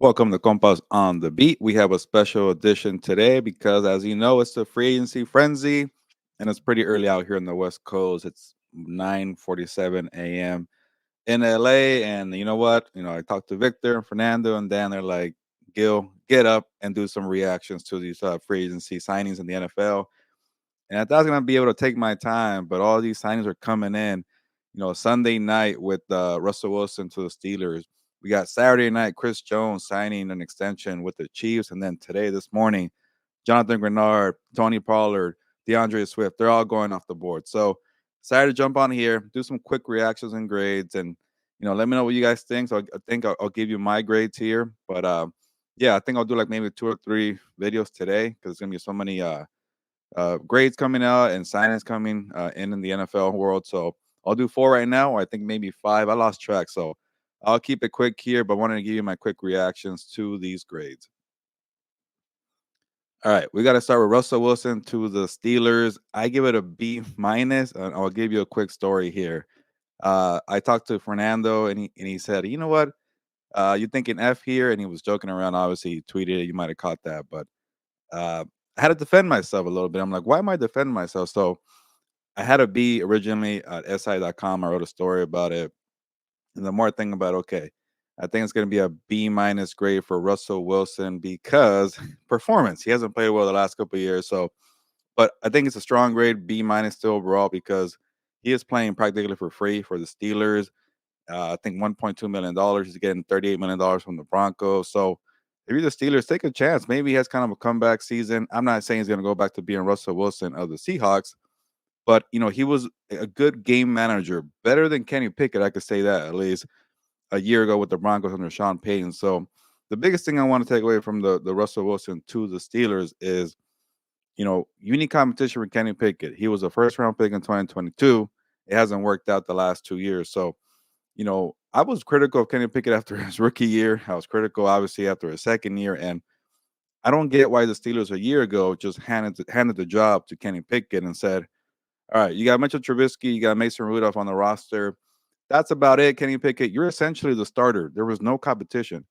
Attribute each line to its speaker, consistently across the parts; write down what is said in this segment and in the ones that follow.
Speaker 1: Welcome to Compas on the Beat. We have a special edition today because, as you know, it's the free agency frenzy, and it's pretty early out here on the West Coast. It's 9:47 a.m. in LA, and you know what? I talked to Victor, Fernando, and Dan. They're like, "Gil, get up and do some reactions to these free agency signings in the NFL." And I thought I was gonna be able to take my time, but all these signings are coming in. Sunday night with Russell Wilson to the Steelers. We got Saturday night Chris Jones signing an extension with the Chiefs, and then today, this morning, Jonathan Greenard, Tony Pollard, DeAndre Swift, they're all going off the board. So excited to jump on here, do some quick reactions and grades, and let me know what you guys think. So I think I'll give you my grades here, but yeah, I think I'll do like maybe 2 or 3 videos today because it's gonna be so many grades coming out and signings coming in the NFL world. So I'll do 4 right now, or I think maybe 5. I lost track, so I'll keep it quick here, but wanted to give you my quick reactions to these grades. All right, we got to start with Russell Wilson to the Steelers. I give it a B minus, and I'll give you a quick story here. I talked to Fernando, and he said, "You know what? You're thinking F here," and he was joking around. Obviously, he tweeted it. You might have caught that, but uh, I had to defend myself a little bit. I'm like, why am I defending myself? So I had a B originally at SI.com. I wrote a story about it. And the more I think about, okay, I think it's going to be a B minus grade for Russell Wilson because performance. He hasn't played well the last couple of years. So, but I think it's a strong grade, B minus still overall because he is playing practically for free for the Steelers. I think $1.2 million. He's getting $38 million from the Broncos. So if you're the Steelers, take a chance. Maybe he has kind of a comeback season. I'm not saying he's going to go back to being Russell Wilson of the Seahawks, but he was a good game manager, better than Kenny Pickett. I could say that at least a year ago with the Broncos under Sean Payton. So the biggest thing I want to take away from the Russell Wilson to the Steelers is, you need competition with Kenny Pickett. He was a first round pick in 2022. It hasn't worked out the last 2 years. So, I was critical of Kenny Pickett after his rookie year. I was critical, obviously, after his second year. And I don't get why the Steelers a year ago just handed the job to Kenny Pickett and said, all right, you got Mitchell Trubisky, you got Mason Rudolph on the roster. That's about it, Kenny Pickett. You're essentially the starter. There was no competition.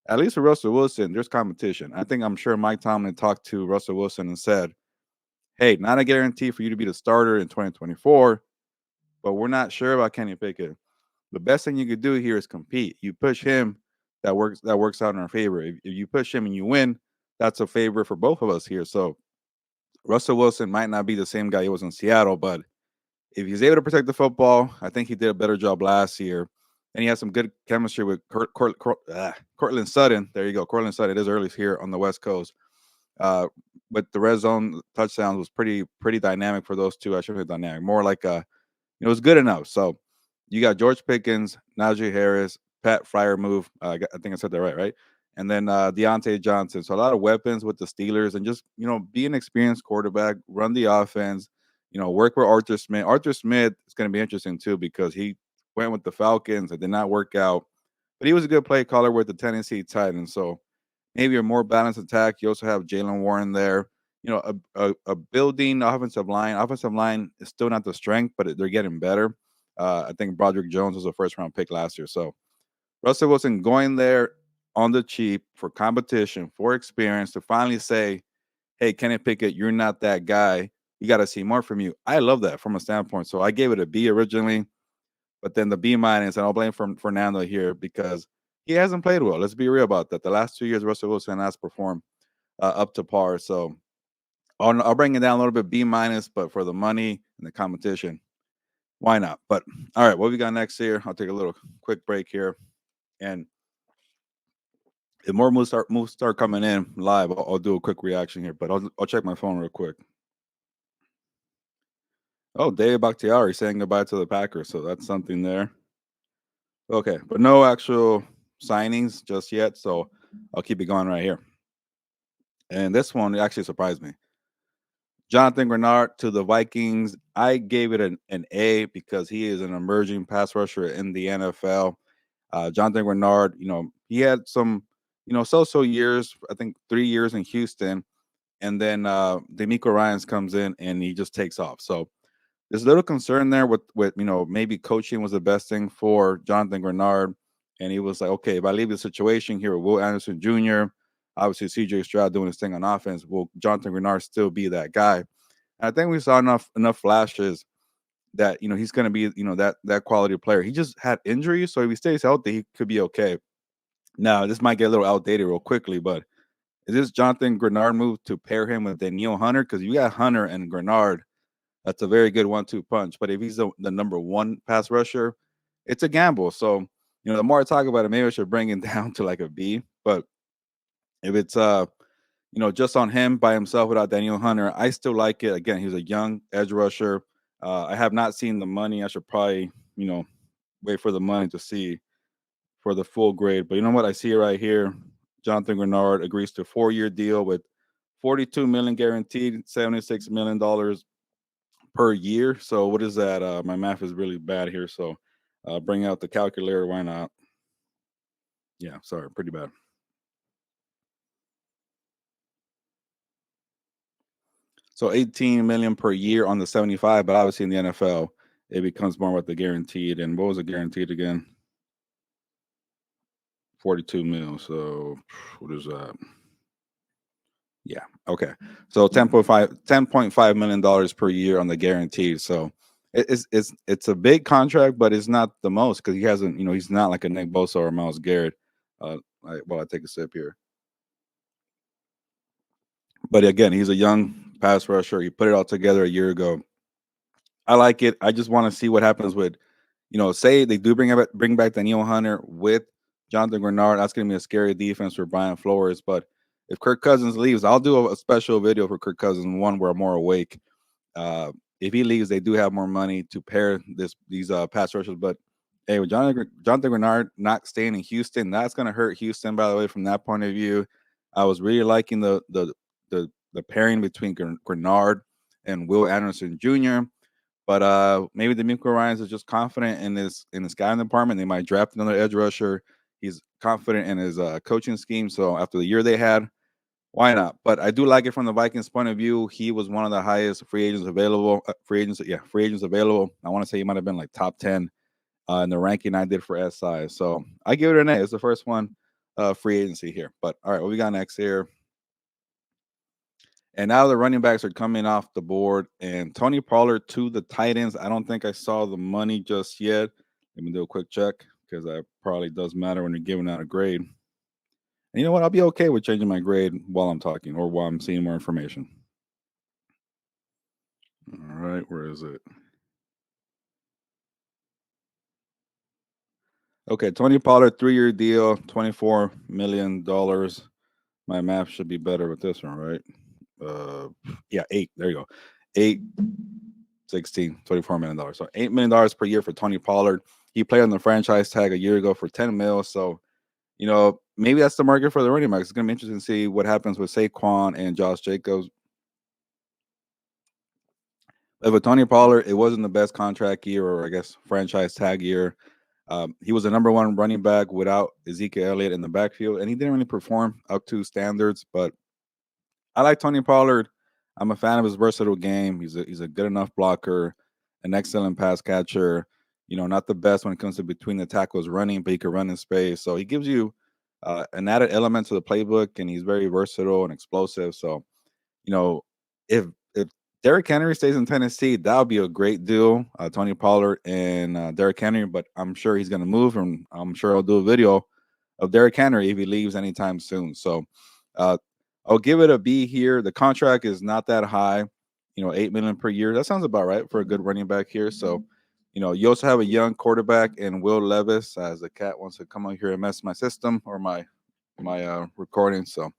Speaker 1: At least with Russell Wilson, there's competition. I'm sure Mike Tomlin talked to Russell Wilson and said, hey, not a guarantee for you to be the starter in 2024, but we're not sure about Kenny Pickett. The best thing you could do here is compete. You push him, that works out in our favor. If you push him and you win, that's a favor for both of us here. So Russell Wilson might not be the same guy he was in Seattle, but if he's able to protect the football, I think he did a better job last year. And he has some good chemistry with Cortland Sutton. There you go. Cortland Sutton. It is early here on the West Coast. Uh, but the red zone touchdowns was pretty dynamic for those two. I shouldn't say dynamic. More like it was good enough. So you got George Pickens, Najee Harris, Pat Fryermuth. I think I said that right? And then Deontay Johnson. So a lot of weapons with the Steelers, and just be an experienced quarterback, run the offense. Work with Arthur Smith. Arthur Smith is going to be interesting too because he went with the Falcons. It did not work out, but he was a good play caller with the Tennessee Titans. So maybe a more balanced attack. You also have Jalen Warren there. A building offensive line. Offensive line is still not the strength, but they're getting better. I think Broderick Jones was a first round pick last year. So Russell Wilson going there on the cheap for competition, for experience, to finally say, hey, Kenny Pickett, you're not that guy. You got to see more from you. I love that from a standpoint. So I gave it a B originally, but then the B minus, and I'll blame Fernando here because he hasn't played well. Let's be real about that. The last 2 years, Russell Wilson has performed up to par. So I'll bring it down a little bit, B minus, but for the money and the competition, why not? But all right, what we got next here? I'll take a little quick break here, and if more moves start coming in live, I'll do a quick reaction here. But I'll check my phone real quick. Oh, Dave Bakhtiari saying goodbye to the Packers, so that's something there. Okay, but no actual signings just yet, so I'll keep it going right here. And this one actually surprised me. Jonathan Greenard to the Vikings. I gave it an A because he is an emerging pass rusher in the NFL. Jonathan Greenard, he had some, so-so years. I think 3 years in Houston, and then D'Amico Ryans comes in and he just takes off. So there's a little concern there with maybe coaching was the best thing for Jonathan Greenard. and he was like, okay, if I leave the situation here with Will Anderson Jr., obviously CJ Stroud doing his thing on offense, will Jonathan Greenard still be that guy? And I think we saw enough flashes that he's going to be that quality player. He just had injuries, so if he stays healthy, he could be okay. Now this might get a little outdated real quickly, but is this Jonathan Greenard move to pair him with Danielle Hunter? Because you got Hunter and Greenard, that's a very good 1-2 punch. But if he's the number one pass rusher, it's a gamble. So the more I talk about it, maybe I should bring it down to like a B. But if it's just on him by himself without Daniel Hunter, I still like it. Again, he's a young edge rusher. I have not seen the money. I should probably wait for the money to see for the full grade. But you know what? I see it right here. Jonathan Greenard agrees to a 4-year deal with 42 million guaranteed, $76 million per year. So what is that? My math is really bad here. So bring out the calculator. Why not? Yeah, sorry, pretty bad. So 18 million per year on the 75, but obviously in the NFL, it becomes more about the guaranteed. And what was the guaranteed again? 42 mil. So what is that? Yeah. Okay. So 10.5 million dollars per year on the guaranteed. So it's a big contract, but it's not the most because he hasn't, he's not like a Nick Bosa or Miles Garrett. I take a sip here. But again, he's a young pass rusher. He put it all together a year ago. I like it. I just want to see what happens with, say they do bring back Daniel Hunter with Jonathan Greenard. That's going to be a scary defense for Brian Flores. But if Kirk Cousins leaves, I'll do a special video for Kirk Cousins, one where I'm more awake. If he leaves, they do have more money to pair these pass rushers. But hey, with Jonathan Greenard not staying in Houston, that's going to hurt Houston. By the way, from that point of view, I was really liking the pairing between Greenard and Will Anderson Jr. But maybe D'Amico Ryans is just confident in his scouting department. They might draft another edge rusher. He's confident in his coaching scheme. So after the year they had, why not? But I do like it from the Vikings' point of view. He was one of the highest free agents available. Free agents available. I want to say he might have been like top 10 in the ranking I did for SI. So I give it an A. It's the first one free agency here. But all right, what we got next here? And now the running backs are coming off the board. And Tony Pollard to the Titans. I don't think I saw the money just yet. Let me do a quick check because that probably does matter when you're giving out a grade. And you know what? I'll be okay with changing my grade while I'm talking or while I'm seeing more information. All right, where is it? Okay, Tony Pollard, 3-year deal, $24 million. My math should be better with this one, right? Yeah, 8. There you go. 8, 16, $24 million. So $8 million per year for Tony Pollard. He played on the franchise tag a year ago for 10 mil. So, maybe that's the market for the running backs. It's gonna be interesting to see what happens with Saquon and Josh Jacobs. But with Tony Pollard, it wasn't the best contract year, or I guess franchise tag year. He was the number one running back without Ezekiel Elliott in the backfield, and he didn't really perform up to standards. But I like Tony Pollard. I'm a fan of his versatile game. He's a good enough blocker, an excellent pass catcher. Not the best when it comes to between the tackles running, but he can run in space. So he gives you an added element to the playbook, and he's very versatile and explosive. So, you know, if Derrick Henry stays in Tennessee, that would be a great deal. Tony Pollard and Derrick Henry, but I'm sure he's going to move, and I'm sure I'll do a video of Derrick Henry if he leaves anytime soon. So uh, I'll give it a B here. The contract is not that high, $8 million per year. That sounds about right for a good running back here. So, you also have a young quarterback in Will Levis, as the cat wants to come on here and mess my system or my recording. So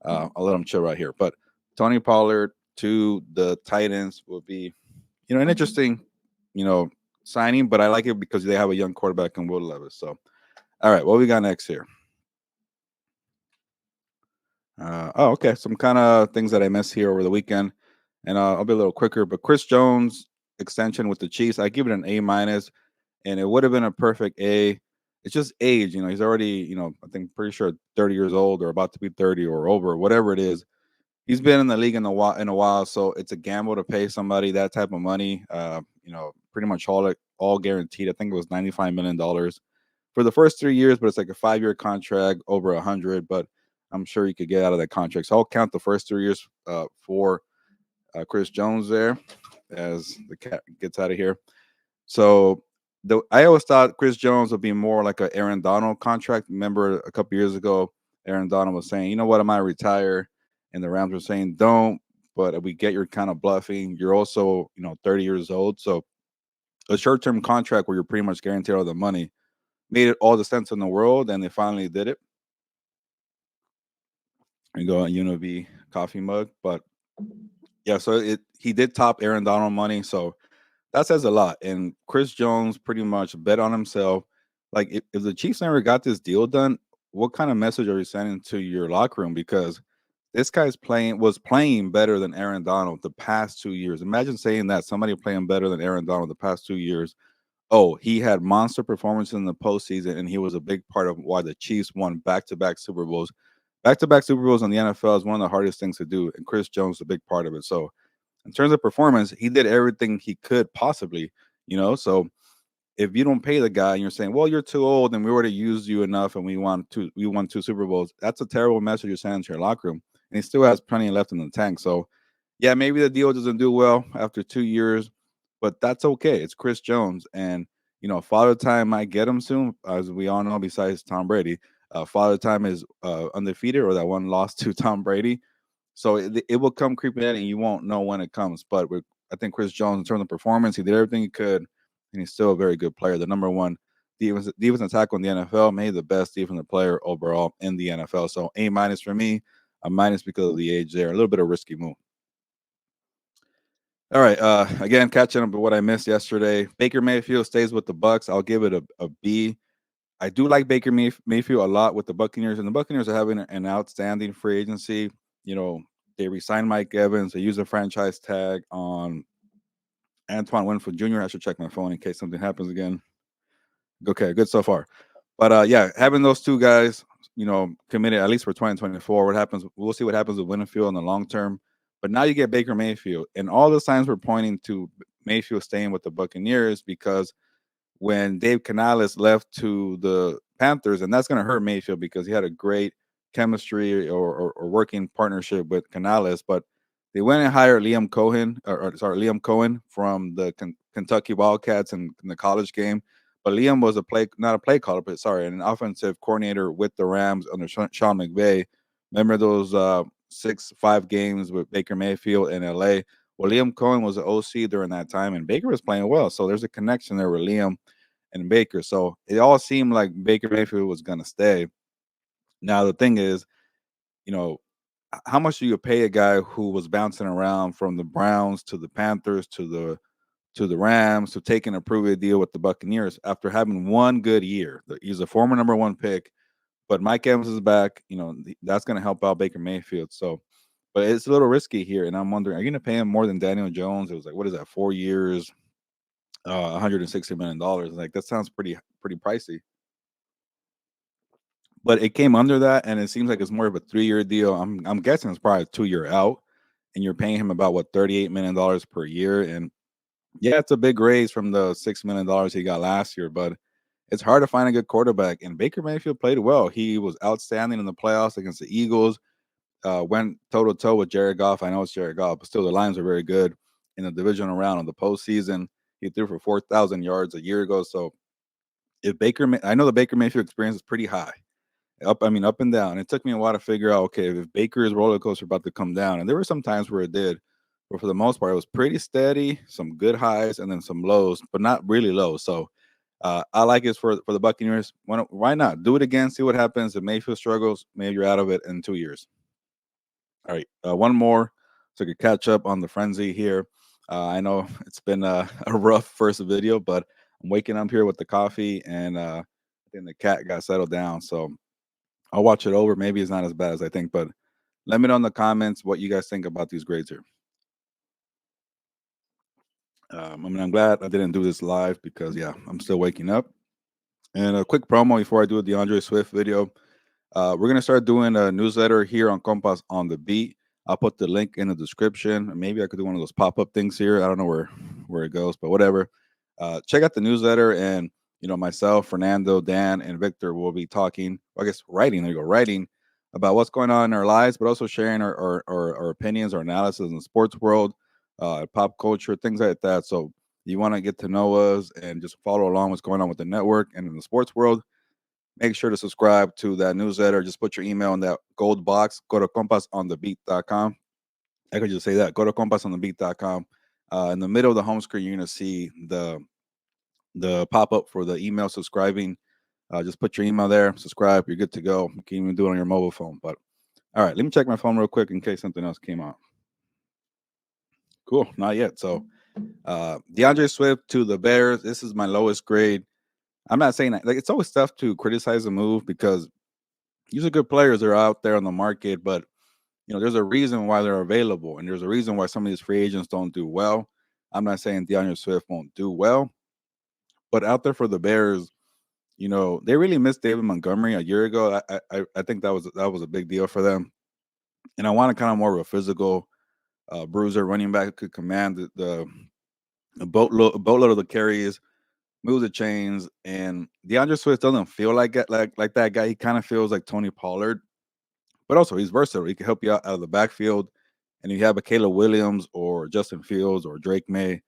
Speaker 1: I'll let him chill right here. But Tony Pollard to the Titans will be, an interesting, signing. But I like it because they have a young quarterback in Will Levis. So, all right, what we got next here? Okay. Some kind of things that I missed here over the weekend, and I'll be a little quicker. But Chris Jones extension with the Chiefs, I give it an A minus, and it would have been a perfect A. It's just age, he's already, I think pretty sure 30 years old or about to be 30 or over, whatever it is. He's been in the league in a while, so it's a gamble to pay somebody that type of money. Pretty much all guaranteed. I think it was $95 million for the first 3 years, but it's like a 5-year contract over 100. But I'm sure you could get out of that contract. So I'll count the first 3 years for Chris Jones there as the cat gets out of here. So I always thought Chris Jones would be more like a Aaron Donald contract. Remember a couple years ago, Aaron Donald was saying, "You know what, I might retire," and the Rams were saying, "Don't." But we get you're kind of bluffing. You're also 30 years old, so a short term contract where you're pretty much guaranteed all the money made it all the sense in the world, and they finally did it. And go on UNLV coffee mug, but yeah, so he did top Aaron Donald money, so that says a lot. And Chris Jones pretty much bet on himself. Like, if the Chiefs never got this deal done, what kind of message are you sending to your locker room? Because this guy's playing better than Aaron Donald the past 2 years. Imagine saying that somebody playing better than Aaron Donald the past 2 years. Oh, he had monster performance in the postseason, and he was a big part of why the Chiefs won back-to-back Super Bowls. Back-to-back Super Bowls in the NFL is one of the hardest things to do, and Chris Jones is a big part of it. So in terms of performance, he did everything he could possibly. So if you don't pay the guy and you're saying, "Well, you're too old and we already used you enough and we won two Super Bowls," that's a terrible message you're sending to your locker room. And he still has plenty left in the tank. So yeah, maybe the deal doesn't do well after 2 years, but that's okay. It's Chris Jones, and Father Time might get him soon, as we all know. Besides Tom Brady, Father Time is undefeated, or that one lost to Tom Brady. So it will come creeping in, and you won't know when it comes. But I think Chris Jones, in terms of performance, he did everything he could, and he's still a very good player. The number one defensive tackle in the NFL, maybe the best defensive player overall in the NFL. So A minus for me, a minus because of the age there. A little bit of risky move. All right. Again, catching up with what I missed yesterday. Baker Mayfield stays with the Bucks. I'll give it a B. I do like Baker Mayfield a lot with the Buccaneers, and the Buccaneers are having an outstanding free agency. You know, they re-signed Mike Evans. They use a franchise tag on Antoine Winfield Jr. I should check my phone in case something happens again. Okay, good so far. But yeah, having those two guys, committed at least for 2024. What happens? We'll see what happens with Winfield in the long term. But now you get Baker Mayfield, and all the signs were pointing to Mayfield staying with the Buccaneers because when Dave Canales left to the Panthers, and that's going to hurt Mayfield because he had a great chemistry or working partnership with Canales. But they went and hired Liam Cohen from the Kentucky Wildcats in the college game. But Liam was not a play caller, but sorry, an offensive coordinator with the Rams under Sean McVay. Remember those 6-5 games with Baker Mayfield in LA? Well, Liam Cohen was the OC during that time, and Baker was playing well. So there's a connection there with Liam and Baker. So it all seemed like Baker Mayfield was going to stay. Now, the thing is, you know, how much do you pay a guy who was bouncing around from the Browns to the Panthers to the Rams to taking a prove deal with the Buccaneers after having one good year? He's a former number one pick, but Mike Evans is back. That's going to help out Baker Mayfield. So, but it's a little risky here, and I'm wondering, are you going to pay him more than Daniel Jones? It was like, what is that, 4 years, $160 million? Like, that sounds pretty pricey. But it came under that, and it seems like it's more of a 3-year deal. I'm guessing it's probably a 2-year out, and you're paying him about what, $38 million per year. And yeah, it's a big raise from the $6 million he got last year, but it's hard to find a good quarterback. And Baker Mayfield played well. He was outstanding in the playoffs against the Eagles. Went toe to toe with Jared Goff. I know it's Jared Goff, but still the Lions are very good in the divisional round of the postseason. He threw for 4,000 yards a year ago. So I know the Baker Mayfield experience is pretty high. Up and down. It took me a while to figure out, okay, if Baker's roller coaster about to come down, and there were some times where it did, but for the most part, it was pretty steady, some good highs and then some lows, but not really low. So I like it for the Buccaneers. Why not do it again? See what happens. If Mayfield struggles, maybe you're out of it in 2 years. All right, one more so I could catch up on the frenzy here. I know it's been a rough first video, but I'm waking up here with the coffee, and I think the cat got settled down. So I'll watch it over. Maybe it's not as bad as I think, but let me know in the comments what you guys think about these grades here. I'm glad I didn't do this live because, yeah, I'm still waking up. And a quick promo before I do a DeAndre Swift video. We're going to start doing a newsletter here on Compas on the Beat. I'll put the link in the description. Maybe I could do one of those pop-up things here. I don't know where it goes, but whatever. Check out the newsletter, and myself, Fernando, Dan, and Victor will be talking. I guess writing. There you go, writing about what's going on in our lives, but also sharing our opinions, our analysis in the sports world, pop culture, things like that. So you want to get to know us and just follow along what's going on with the network and in the sports world, make sure to subscribe to that newsletter. Just put your email in that gold box. Go to compasonthebeat.com. I could just say that. Go to compasonthebeat.com. In the middle of the home screen, you're going to see the pop up for the email subscribing. Just put your email there, subscribe. You're good to go. You can even do it on your mobile phone. But all right, let me check my phone real quick in case something else came out. Cool, not yet. So DeAndre Swift to the Bears. This is my lowest grade. I'm not saying that, like, it's always tough to criticize the move because these are good players that are out there on the market, but there's a reason why they're available, and there's a reason why some of these free agents don't do well. I'm not saying DeAndre Swift won't do well, but out there for the Bears, they really missed David Montgomery a year ago. I think that was a big deal for them, and I want kind of more of a physical bruiser running back who could command the boatload of the carries, move the chains, and DeAndre Swift doesn't feel like that guy. He kind of feels like Tony Pollard, but also he's versatile. He can help you out of the backfield. And you have a Caleb Williams or Justin Fields or Drake May.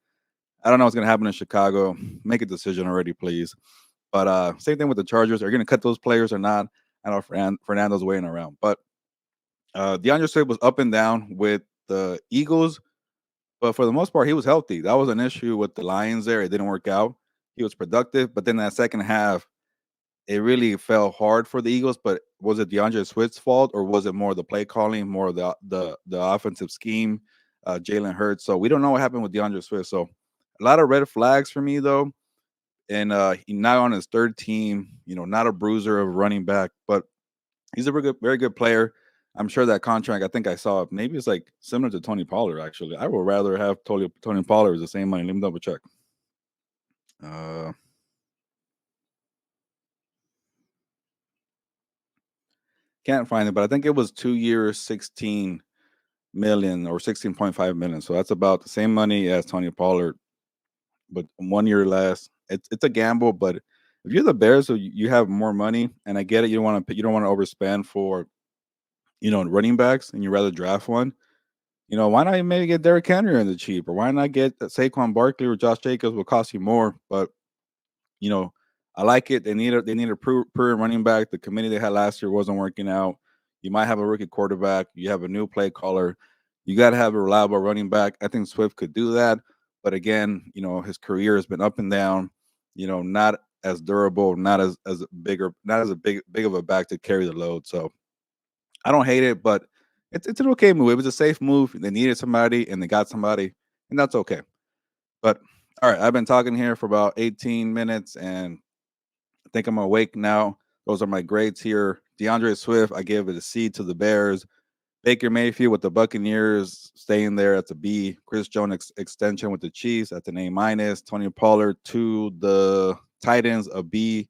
Speaker 1: I don't know what's going to happen in Chicago. Make a decision already, please. But same thing with the Chargers. Are you going to cut those players or not? I know Fernando's waiting around. But DeAndre Swift was up and down with the Eagles. But for the most part, he was healthy. That was an issue with the Lions there. It didn't work out. He was productive. But then that second half, it really fell hard for the Eagles. But was it DeAndre Swift's fault, or was it more the play calling, more of the offensive scheme, Jalen Hurts? So we don't know what happened with DeAndre Swift. So a lot of red flags for me though. And he's now on his third team. Not a bruiser of running back, but he's a very good player. I'm sure that contract. I think I saw maybe it's like similar to Tony Pollard. Actually, I would rather have Tony Pollard as the same money. Let me double check. Uh, can't find it, but I think it was 2 years, 16 million or 16.5 million. So that's about the same money as Tony Pollard, but 1 year less. It's a gamble, but if you're the Bears, so you have more money, and I get it. You don't want to overspend for running backs, and you rather draft one. Why not maybe get Derrick Henry in the cheap, or why not get Saquon Barkley or Josh Jacobs will cost you more, but you know, I like it. They need a proven running back. The committee they had last year wasn't working out. You might have a rookie quarterback. You have a new play caller. You got to have a reliable running back. I think Swift could do that, but again, his career has been up and down. Not as durable, not as a big of a back to carry the load. So I don't hate it, but it's an okay move. It was a safe move. They needed somebody, and they got somebody, and that's okay. But all right, I've been talking here for about 18 minutes, and I think I'm awake now. Those are my grades here. DeAndre Swift, I give it a C to the Bears. Baker Mayfield with the Buccaneers, staying there at the B. Chris Jones extension with the Chiefs at an A minus. Tony Pollard to the Titans, a B.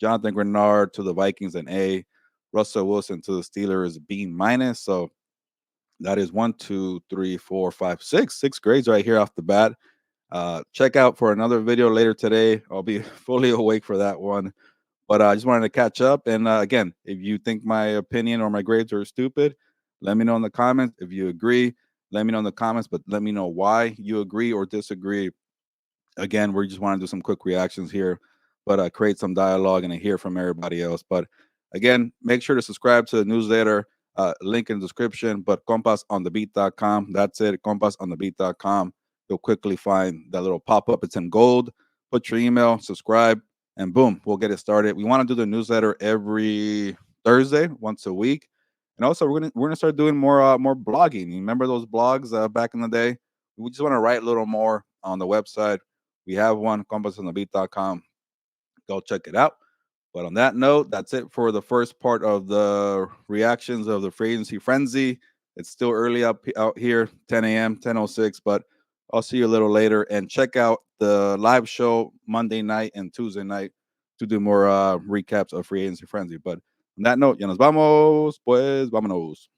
Speaker 1: Jonathan Greenard to the Vikings, an A. Russell Wilson to the Steelers, B minus. So that is 1, 2, 3, 4, 5, 6 grades right here off the bat. Check out for another video later today. I'll be fully awake for that one. But I just wanted to catch up. And again, if you think my opinion or my grades are stupid, let me know in the comments. If you agree, let me know in the comments, but let me know why you agree or disagree. Again, we just want to do some quick reactions here, but create some dialogue and hear from everybody else. But again, make sure to subscribe to the newsletter. Link in the description, but compasonthebeat.com. That's it, compasonthebeat.com. You'll quickly find that little pop-up. It's in gold. Put your email, subscribe, and boom, we'll get it started. We want to do the newsletter every Thursday, once a week. And also we're gonna start doing more blogging. You remember those blogs back in the day? We just want to write a little more on the website. We have one, compasonthebeat.com. Go check it out. But on that note, that's it for the first part of the reactions of the free agency frenzy. It's still early out here, 10 a.m., 10:06, but I'll see you a little later. And check out the live show Monday night and Tuesday night to do more recaps of free agency frenzy. But on that note, ya nos vamos, pues vámonos.